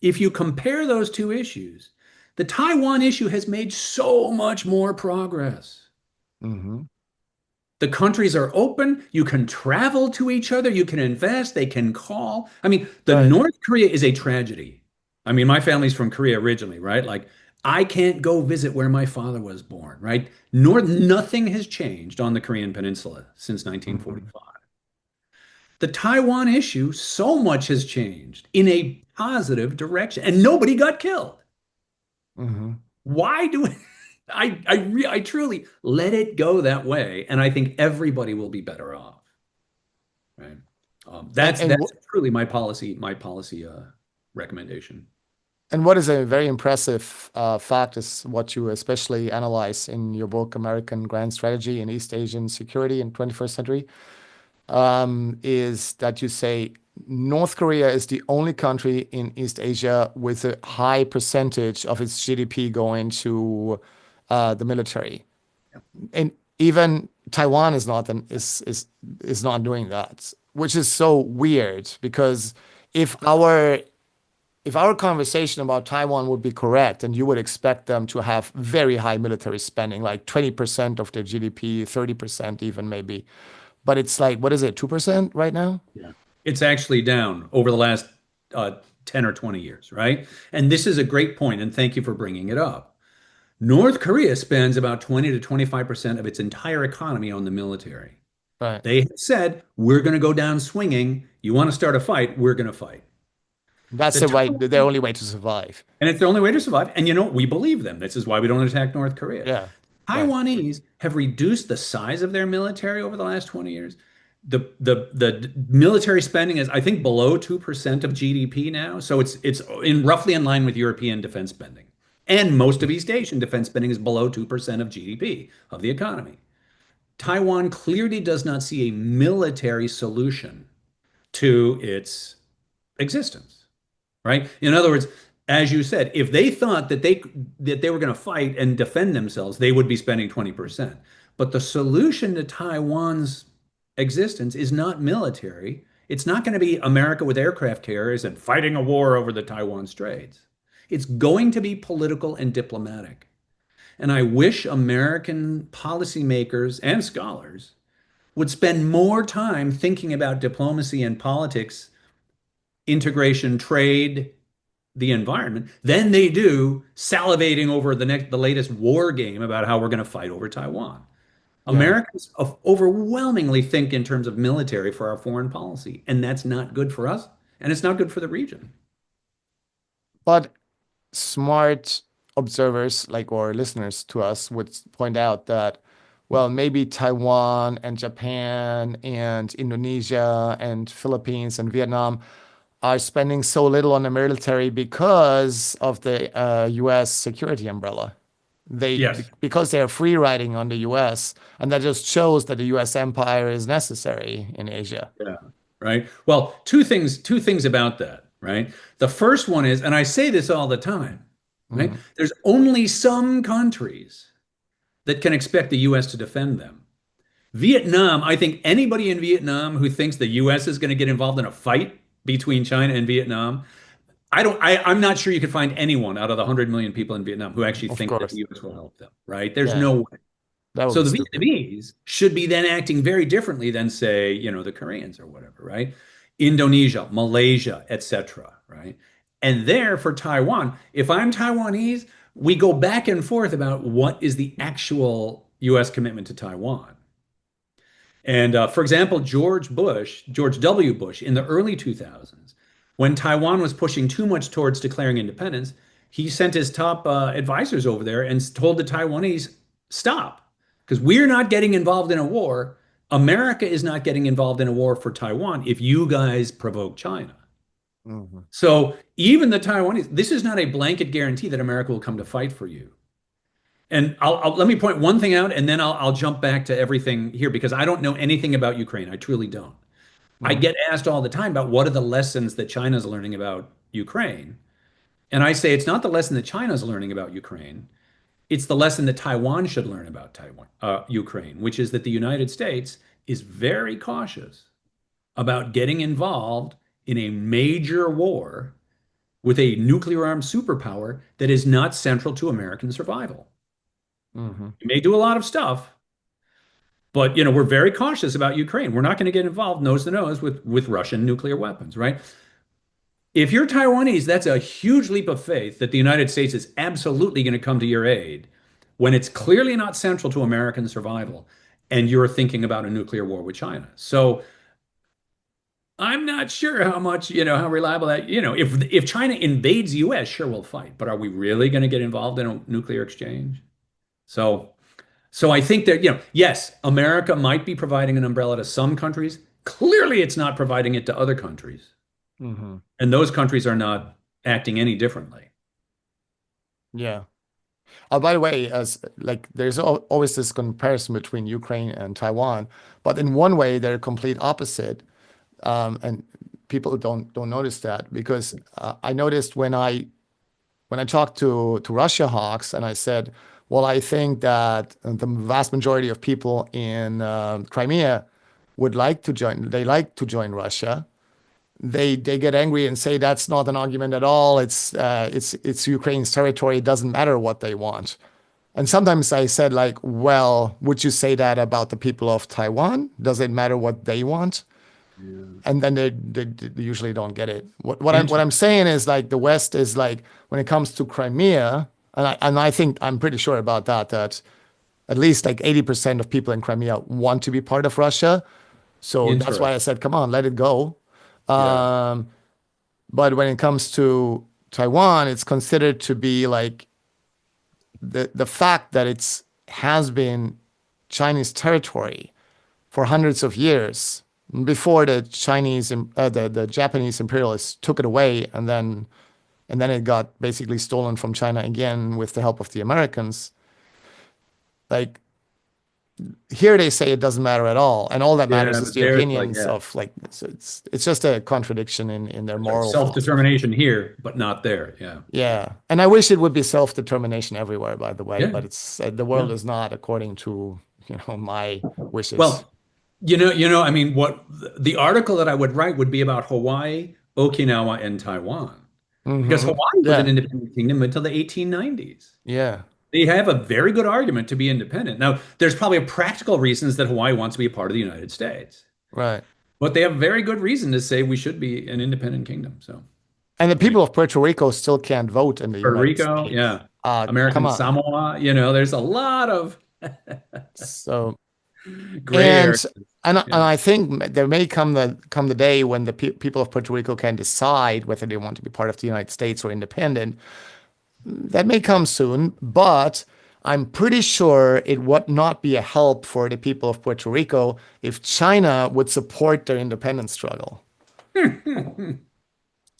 B: If you compare those two issues, the Taiwan issue has made so much more progress.
A: Mm-hmm.
B: The countries are open. You can travel to each other. You can invest. They can call. I mean, the
A: Right.
B: North Korea is a tragedy. I mean, my family's from Korea originally, right? Like, I can't go visit where my father was born, right? Nothing has changed on the Korean Peninsula since
A: Mm-hmm.
B: 1945. The Taiwan issue, so much has changed in a positive direction, and nobody got killed.
A: Mm-hmm.
B: Why do I truly let it go that way, and I think everybody will be better off, right?
A: And
B: That's truly my policy recommendation.
A: and what is a very impressive fact is what you especially analyze in your book, American Grand Strategy in East Asian Security in 21st Century, is that you say North Korea is the only country in East Asia with a high percentage of its GDP going to the military, and even Taiwan is not is not doing that, which is so weird because if our conversation about Taiwan would be correct, and you would expect them to have very high military spending, like 20% of their GDP, 30% even maybe. But it's like, what is it, 2% right now?
B: Yeah. It's actually down over the last uh, 10 or 20 years, right? And this is a great point, and thank you for bringing it up. North Korea spends about 20 to 25% of its entire economy on the military.
A: Right.
B: They have said, we're going to go down swinging. You want to start a fight? We're going to fight.
A: That's
B: The
A: the way, their
B: Taiwan,
A: only way to survive.
B: and it's the only way to survive. And you know, we believe them. This is why we don't attack North Korea.
A: Yeah. Right.
B: Taiwanese have reduced the size of their military over the last 20 years. The military spending is, I think, below 2% of GDP now. So it's in roughly in line with European defense spending. And most of East Asian defense spending is below 2% of GDP of the economy. Taiwan clearly does not see a military solution to its existence, right? In other words, as you said, if they thought that they were going to fight and defend themselves, they would be spending 20%. But the solution to Taiwan's existence is not military. It's not going to be America with aircraft carriers and fighting a war over the Taiwan Straits. It's going to be political and diplomatic. And I wish American policymakers and scholars would spend more time thinking about diplomacy and politics, integration, trade, the environment than they do salivating over the latest war game about how we're going to fight over Taiwan.
A: Yeah.
B: Americans overwhelmingly think in terms of military for our foreign policy, and that's not good for us, and it's not good for the region.
A: But smart observers like or listeners to us would point out that, well, maybe Taiwan and Japan and Indonesia and Philippines and Vietnam are spending so little on the military because of the US security umbrella.
B: Yes.
A: Because they're free riding on the US, and that just shows that the US empire is necessary in Asia.
B: Yeah. Right. Well, two things about that, right? The first one is, and I say this all the time, right?
A: Mhm.
B: There's only some countries that can expect the US to defend them. Vietnam, I think anybody in Vietnam who thinks the US is going to get involved in a fight between China and Vietnam, I'm not sure you could find anyone out of the 100 million people in Vietnam who actually
A: Of
B: think that the
A: course.
B: US will help them, right? There's
A: Yeah,
B: no way.
A: that would
B: So
A: be
B: the
A: stupid.
B: Vietnamese should be then acting very differently than, say, the Koreans or whatever, right? Indonesia, Malaysia, etc., right? And there for Taiwan, if I'm Taiwanese, we go back and forth about what is the actual US commitment to Taiwan. And for example, George W. Bush, in the early 2000s, when Taiwan was pushing too much towards declaring independence, he sent his top advisors over there and told the Taiwanese, stop, because we're not getting involved in a war. America is not getting involved in a war for Taiwan if you guys provoke China.
A: Hmm.
B: So even the Taiwanese, this is not a blanket guarantee that America will come to fight for you. And let me point one thing out, and then I'll jump back to everything here because I don't know anything about Ukraine. I truly don't. I
A: Hmm.
B: get asked all the time about what are the lessons that China's learning about Ukraine. And I say it's not the lesson that China's learning about Ukraine. It's the lesson that Taiwan should learn about Ukraine, which is that the United States is very cautious about getting involved in a major war with a nuclear armed superpower that is not central to American survival.
A: Hmm.
B: You may do a lot of stuff, but we're very cautious about Ukraine. We're not going to get involved nose to nose with Russian nuclear weapons, right? If you're Taiwanese, that's a huge leap of faith that the United States is absolutely going to come to your aid when it's clearly not central to American survival and you're thinking about a nuclear war with China. So I'm not sure how much, how reliable that, if China invades US, sure we'll fight, but are we really going to get involved in a nuclear exchange? So So I think that, yes, America might be providing an umbrella to some countries. Clearly, it's not providing it to other countries.
A: Hmm.
B: And those countries are not acting any differently.
A: Yeah. Oh, by the way, as like there's always this comparison between Ukraine and Taiwan, but in one way they're complete opposite, and people don't notice that because I noticed when I talked to Russia hawks and I said, well, I think that the vast majority of people in Crimea would like to join. They like to join Russia. They get angry and say that's not an argument at all. It's Ukraine's territory. It doesn't matter what they want. And sometimes I said like, well, would you say that about the people of Taiwan? Does it matter what they want?
B: Yeah.
A: And then they usually don't get it. What I'm
B: Interesting.
A: saying is like the West is like when it comes to Crimea, and I think I'm pretty sure about that at least like 80% of people in Crimea want to be part of Russia. So that's why I
B: Interesting.
A: said, come on, let it go.
B: Yeah.
A: Um, but when it comes to Taiwan, it's considered to be like the fact that it's has been Chinese territory for hundreds of years before the Japanese imperialists took it away, and then it got basically stolen from China again with the help of the Americans. Like here they say it doesn't matter at all, and all that matters
B: Yeah,
A: is
B: but
A: the
B: there it's like,
A: opinions
B: yeah,
A: of like it's just a contradiction in their
B: that's right.
A: moral philosophy.
B: Self-determination here, but not there. Yeah. Yeah.
A: Yeah, and I wish it would be self-determination everywhere, by the way,
B: Yeah.
A: but it's the
B: Yeah.
A: world is not according to my wishes.
B: Well, I mean, what the article that I would write would be about Hawaii, Okinawa, and Taiwan. Because
A: Hmm.
B: Hawaii was an
A: Yeah,
B: independent kingdom until the 1890s.
A: yeah,
B: They have a very good argument to be independent. Now, there's probably practical reasons that Hawaii wants to be a part of the United States,
A: right.
B: but they have very good reason to say we should be an independent kingdom. So,
A: And the
B: anyway,
A: people of Puerto Rico still can't vote in the
B: Puerto
A: United
B: Rico,
A: States.
B: yeah,
A: Come
B: American
A: on.
B: Samoa, there's a lot of
A: So
B: gray
A: and
B: areas.
A: and
B: Yeah.
A: I think there may come the day when the people of Puerto Rico can decide whether they want to be part of the United States or independent. That may come soon, but I'm pretty sure it would not be a help for the people of Puerto Rico if China would support their independence struggle.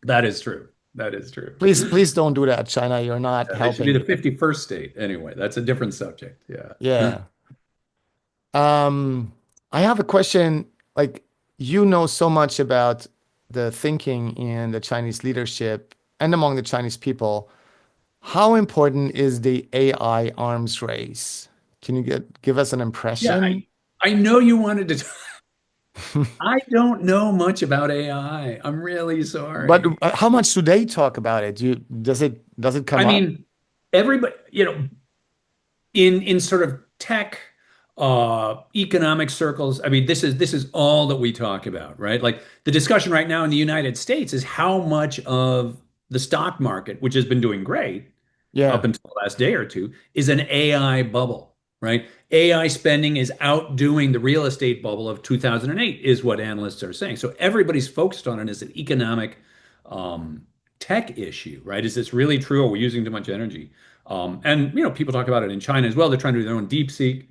B: That is true. That is true.
A: Please don't do that, China. You're not
B: Yeah, they should be the
A: helping.
B: 51st state. Anyway, that's a different subject. Yeah.
A: Yeah. I have a question. Like, you know so much about the thinking in the Chinese leadership and among the Chinese people. How important is the AI arms race? Can you give us an
B: Yeah,
A: impression?
B: I know you wanted to. I don't know much about AI. I'm really
A: But
B: sorry.
A: how much do they talk about it? Does it come
B: I
A: up?
B: mean, everybody, in sort of tech, economic circles, I mean, this is all that we talk about, right? Like the discussion right now in the United States is how much of the stock market, which has been doing great up
A: Yeah,
B: until the last day or two, is an AI bubble, right? AI spending is outdoing the real estate bubble of 2008, is what analysts are saying. So everybody's focused on it as an economic um, tech issue, right? Is this really true? Are we using too much energy? And people talk about it in China as well. They're trying to do their own deep seek.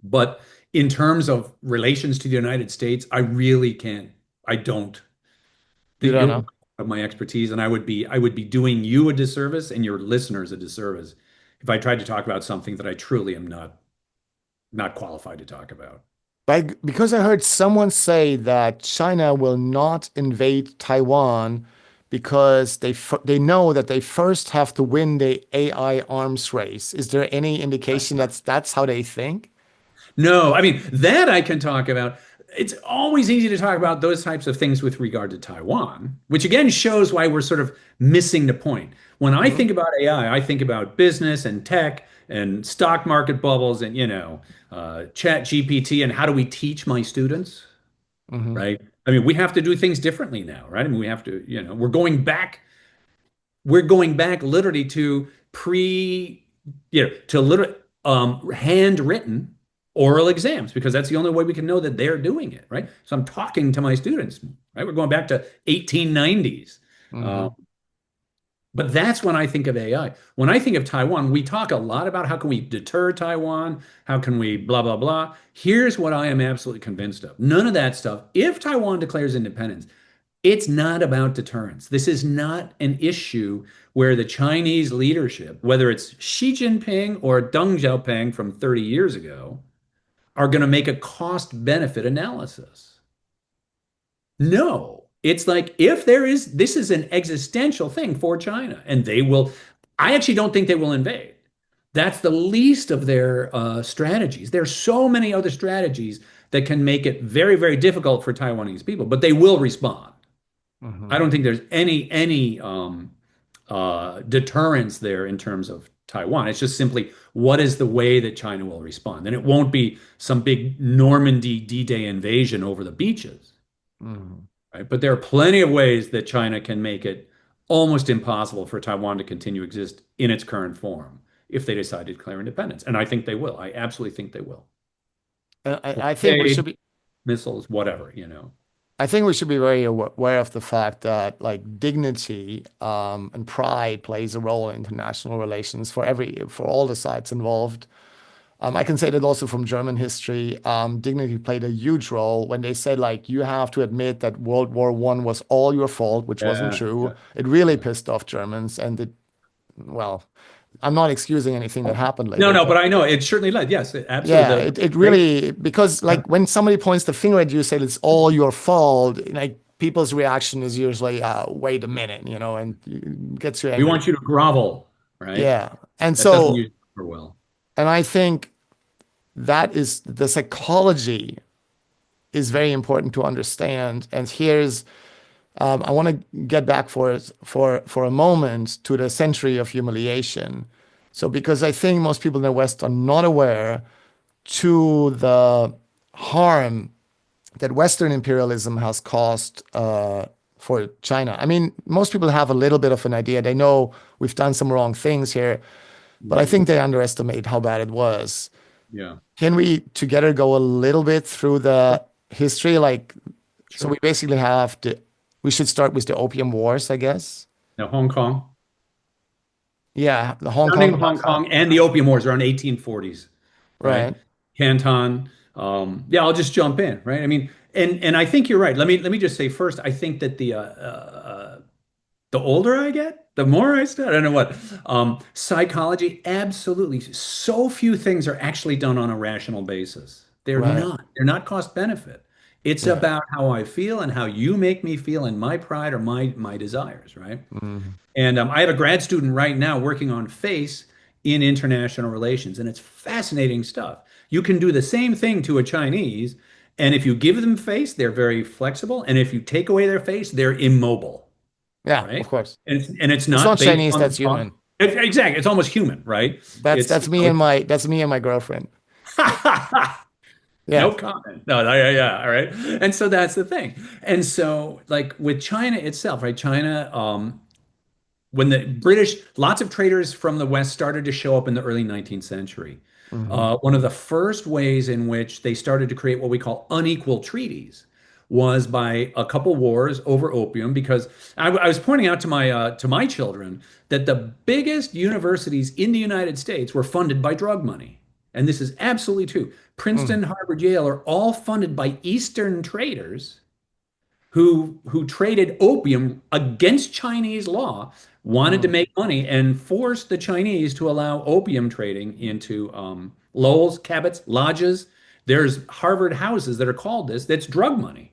B: But in terms of relations to the United States, I really can't. I don't.
A: you don't
B: You're
A: know.
B: of my expertise, and I would be doing you a disservice and your listeners a disservice if I tried to talk about something that I truly am not qualified to talk about.
A: Because I heard someone say that China will not invade Taiwan because they know that they first have to win the AI arms race. Is there any indication that's how they think?
B: No, I mean, that I can talk about. It's always easy to talk about those types of things with regard to Taiwan, which again shows why we're sort of missing the point. When I
A: Hmm.
B: think about AI, I think about business and tech and stock market bubbles and, chat GPT and how do we teach my students,
A: Hmm.
B: right? I mean, we have to do things differently now, right? I mean, we have to, we're going back literally to to literally handwritten oral exams because that's the only way we can know that they're doing it, right? So I'm talking to my students, right? We're going back to 1890s. Uh,
A: Hmm.
B: but that's when I think of AI. When I think of Taiwan, we talk a lot about how can we deter Taiwan? How can we blah, blah, blah. Here's what I am absolutely convinced of. None of that stuff. If Taiwan declares independence, it's not about deterrence. This is not an issue where the Chinese leadership, whether it's Xi Jinping or Deng Xiaoping from 30 years ago, are going to make a cost benefit analysis. No, it's like if this is an existential thing for China, and I actually don't think they will invade. That's the least of their strategies. There's so many other strategies that can make it very, very difficult for Taiwanese people, but they will respond. I
A: Hmm.
B: don't think there's any deterrence there in terms of Taiwan. It's just simply what is the way that China will respond, and it won't be some big Normandy D-Day invasion over the beaches,
A: Hmm.
B: right? But there are plenty of ways that China can make it almost impossible for Taiwan to continue to exist in its current form if they decide to declare independence, and I think they will. I absolutely think they will.
A: I think we should
B: Blockade,
A: be.
B: missiles, whatever,
A: I think we should be very aware of the fact that like dignity and pride plays a role in international relations for all the sides involved. I can say that also from German history. Dignity played a huge role when they said like you have to admit that World War One was all your fault, which wasn't
B: Yeah,
A: true.
B: yeah.
A: It really pissed off Germans, and well, I'm not excusing anything that happened
B: No,
A: later,
B: no,
A: but
B: but I know it certainly led. Yes, absolutely.
A: yeah,
B: The
A: it
B: great.
A: really because like when somebody points the finger at you, say it's all your fault. Like people's reaction is usually, wait a minute, and it gets you
B: We
A: angry.
B: want you to grovel, right?
A: Yeah, and
B: That doesn't
A: so
B: usually go well.
A: and I think that is the psychology is very important to understand. And here's I want to get back for a moment to the century of humiliation. So because I think most people in the West are not aware to the harm that Western imperialism has caused for China. I mean, most people have a little bit of an idea. They know we've done some wrong things here, but I
B: Mhm.
A: think they underestimate how bad it was.
B: Yeah,
A: Can we together go a little bit through
B: sure,
A: the history? Like, so
B: sure.
A: we basically we should start with the Opium Wars, I guess.
B: Now, Hong Kong,
A: Yeah, the Hong Kong
B: founding of Hong
A: blackout,
B: Kong and the Opium Wars around 1840s, right?
A: right?
B: Canton. Yeah, I'll just jump in, right? I mean, and I think you're right. Let me just say first, I think that the older I get, the more I study. I don't know what. Psychology, absolutely. So few things are actually done on a rational basis. They're
A: Right.
B: not. They're not cost benefit. It's
A: Yeah.
B: about how I feel and how you make me feel and my pride or my desires, right?
A: Mhm.
B: And I have a grad student right now working on FACE in international relations, and it's fascinating stuff. You can do the same thing to a Chinese, And if you give them face, they're very flexible. And if you take away their face, they're immobile,
A: Yeah,
B: right?
A: of course.
B: And it's
A: It's not
B: not based
A: Chinese,
B: on the
A: that's human.
B: exactly. It's almost human, right?
A: That's
B: It's
A: that's me and my girlfriend. Yeah.
B: no comment. No, yeah, yeah. All right. And so that's the thing. And so, like with China itself, right? China, when the British, lots of traders from the West started to show up in the early 19th century.
A: Hmm.
B: One of the first ways in which they started to create what we call unequal treaties was by a couple wars over opium. Because I was pointing out to my children that the biggest universities in the United States were funded by drug money, and this is absolutely true.
A: Mm.
B: Princeton, Harvard, Yale are all funded by Eastern traders who traded opium against Chinese law, wanted to
A: Mm.
B: make money, and forced the Chinese to allow opium trading into Lowell's, Cabot's, lodges. There's Harvard houses that are called this. That's drug money,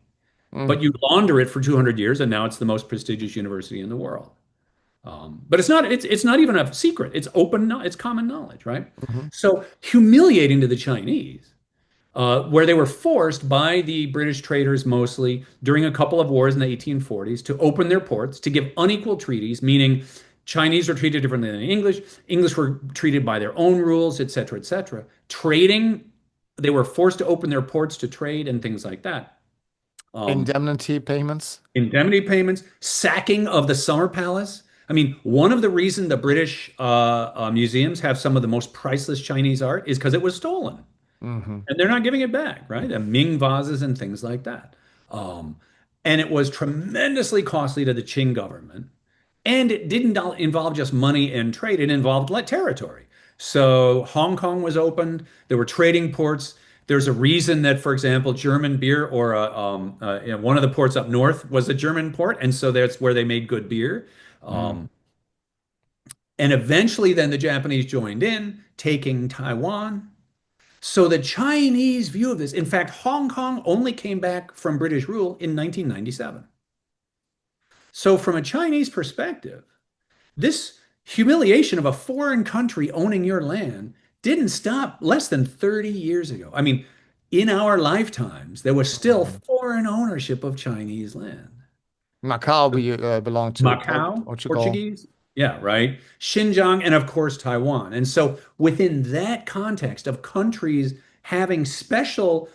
A: Mm.
B: but you launder it for 200 years, and now it's the most prestigious university in the world. But it's not even a secret. It's open. It's common knowledge, right?
A: Mhm.
B: So humiliating to the Chinese, where they were forced by the British traders mostly during a couple of wars in the 1840s to open their ports to give unequal treaties, meaning Chinese were treated differently than the English. English were treated by their own rules, et cetera, et cetera. Trading, they were forced to open their ports to trade and things like that. Um,
A: Indemnity payments.
B: Indemnity payments, sacking of the Summer Palace. I mean, one of the reasons the British museums have some of the most priceless Chinese art is because it was stolen
A: Hmm.
B: and they're not giving it back, right? And Ming vases and things like that. Um, and it was tremendously costly to the Qing government. And it didn't involve just money and trade, it involved territory. So Hong Kong was opened, there were trading ports. There's a reason that, for example, German beer or one of the ports up north was a German port. And so that's where they made good beer.
A: Mm.
B: Um, and eventually, then the Japanese joined in, taking Taiwan. So the Chinese view of this, in fact, Hong Kong only came back from British rule in 1997. So from a Chinese perspective, this humiliation of a foreign country owning your land didn't stop less than 30 years ago. I mean, in our lifetimes, there was still
A: Mhm.
B: foreign ownership of Chinese land.
A: Macau belonged to
B: Macau,
A: Portugal.
B: Portuguese. Yeah, right. Xinjiang, and of course, Taiwan. And so within that context of countries having special,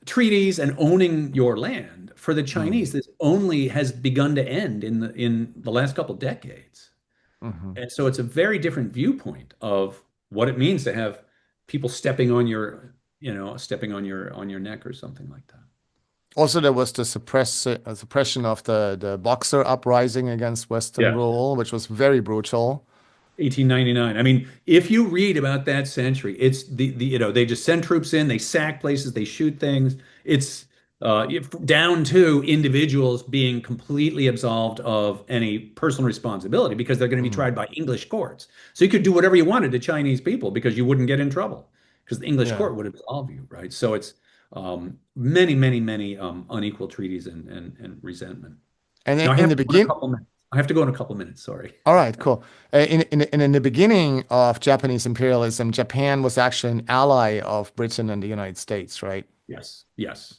B: treaties and owning your land, for the
A: Mm.
B: Chinese, this only has begun to end in the last couple decades.
A: Hmm.
B: And so it's a very different viewpoint of what it means to have people stepping on your neck or something like that.
A: Also, there was the suppression of the Boxer uprising against Western
B: Yeah.
A: rule, which was very brutal.
B: 1899. I mean, if you read about that century, it's they just send troops in, they sack places, they shoot things. It's down to individuals being completely absolved of any personal responsibility because they're going to be
A: Mm.
B: tried by English courts. So you could do whatever you wanted to Chinese people because you wouldn't get in trouble because the English
A: Yeah.
B: court would absolve you, right? So it's many, many, many unequal treaties and resentment.
A: And
B: Now I
A: in
B: have
A: the
B: to go in a
A: begin,
B: couple minutes. I have to go in a couple minutes. Sorry.
A: all right, cool. In the beginning of Japanese imperialism, Japan was actually an ally of Britain and the United States, right?
B: Yes, yes.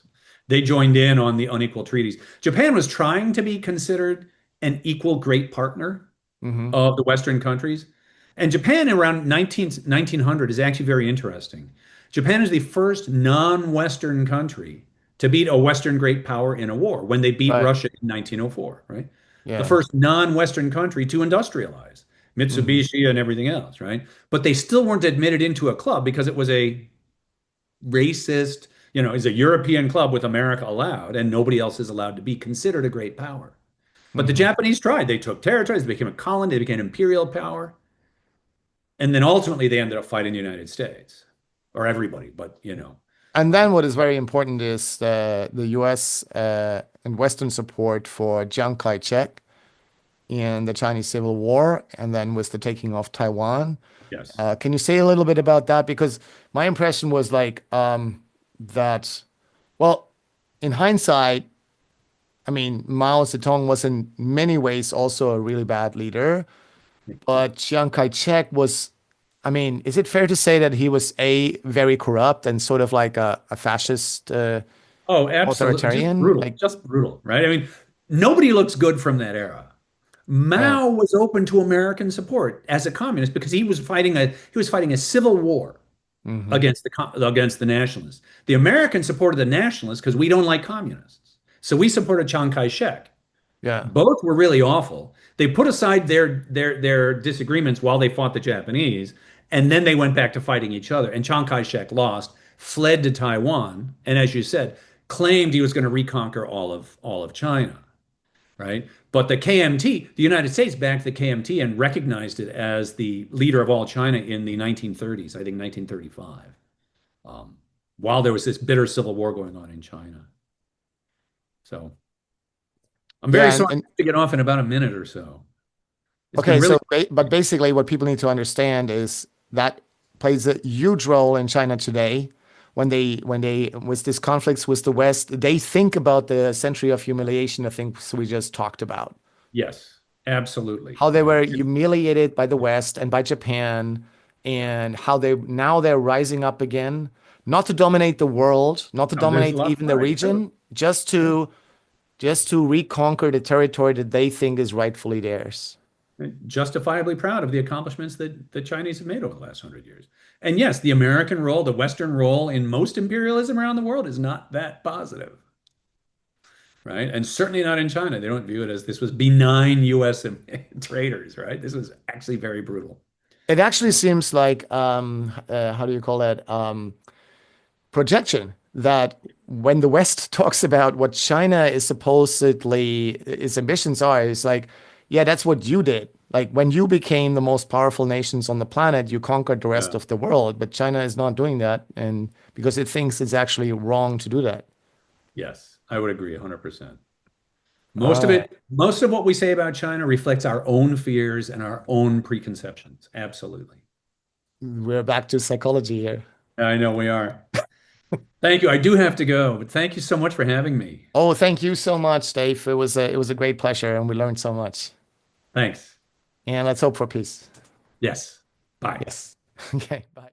B: They joined in on the unequal treaties. Japan was trying to be considered an equal great partner
A: Hmm.
B: of the Western countries. And Japan around 1900 is actually very interesting. Japan is the first non-Western country to beat a Western great power in a war when they beat
A: Right.
B: Russia in 1904, right? The
A: Yeah.
B: first non-Western country to industrialize,
A: Hmm.
B: Mitsubishi and everything else, right? But they still weren't admitted into a club because it was a racist, is a European club with America allowed, and nobody else is allowed to be considered a great power. But the
A: Hmm.
B: Japanese tried. They took territories, they became a colony, they became imperial power, and then ultimately they ended up fighting the United States or everybody. But
A: And
B: um,
A: then what is very important is the U.S. And Western support for Chiang Kai-shek in the Chinese Civil War, and then with the taking of Taiwan.
B: yes,
A: Can you say a little bit about that? Because my impression was like that, well, in hindsight, I mean, Mao Zedong was in many ways also a really bad leader, but Chiang Kai-shek was, I mean, is it fair to say that he was very corrupt and sort of like a fascist
B: Oh, absolutely.
A: authoritarian? Like,
B: Just brutal, right? I mean, nobody looks good from that era.
A: yeah.
B: Mao was open to American support as a communist because he was fighting a civil war
A: Hmm.
B: against against the nationalists. The Americans supported the nationalists because we don't like communists. So we supported Chiang Kai-shek.
A: Yeah.
B: Both were really awful. They put aside their disagreements while they fought the Japanese, and then they went back to fighting each other. And Chiang Kai-shek lost, fled to Taiwan, and as you said, claimed he was going to reconquer all of China, right? But the KMT, the United States backed the KMT and recognized it as the leader of all China in the 1930s, I think 1935, um, while there was this bitter civil war going on in China. So I'm very
A: Yeah.
B: sorry to get off in about a minute or so. It's been
A: Okay.
B: really,
A: But basically, what people need to understand is that plays a huge role in China today. With this conflicts with the West, they think about the century of humiliation, the things we just talked about.
B: yes, absolutely.
A: How they
B: Right.
A: were humiliated by the West and by Japan, and how they're rising up again, not to dominate the world, not to
B: No, there's a
A: dominate
B: lot of
A: even the
B: pride. Totally.
A: region, just to reconquer the territory that they think is rightfully theirs.
B: Justifiably proud of the accomplishments that the Chinese have made over the last 100 years. And yes, the American role, the Western role in most imperialism around the world is not that positive, right? And certainly not in China. They don't view it as this was benign U.S. traders, right? This was actually very brutal.
A: It actually seems like how do you call that? Projection that when the West talks about what China is supposedly its ambitions are, it's like, yeah, that's what you did. Like when you became the most powerful nations on the planet, you conquered the rest
B: Yeah.
A: of the world. But China is not doing that, and because it thinks it's actually wrong to do that.
B: Yes, I would agree 100%.
A: All right,
B: Most of what we say about China reflects our own fears and our own preconceptions. Absolutely.
A: we're back to psychology here.
B: I know we are. Thank you. I do have to go, but thank you so much for having me.
A: Oh, thank you so much, Dave. It was a great pleasure, and we learned so much.
B: Thanks.
A: And let's hope for peace.
B: Yes. Bye.
A: Yes. Okay. Bye.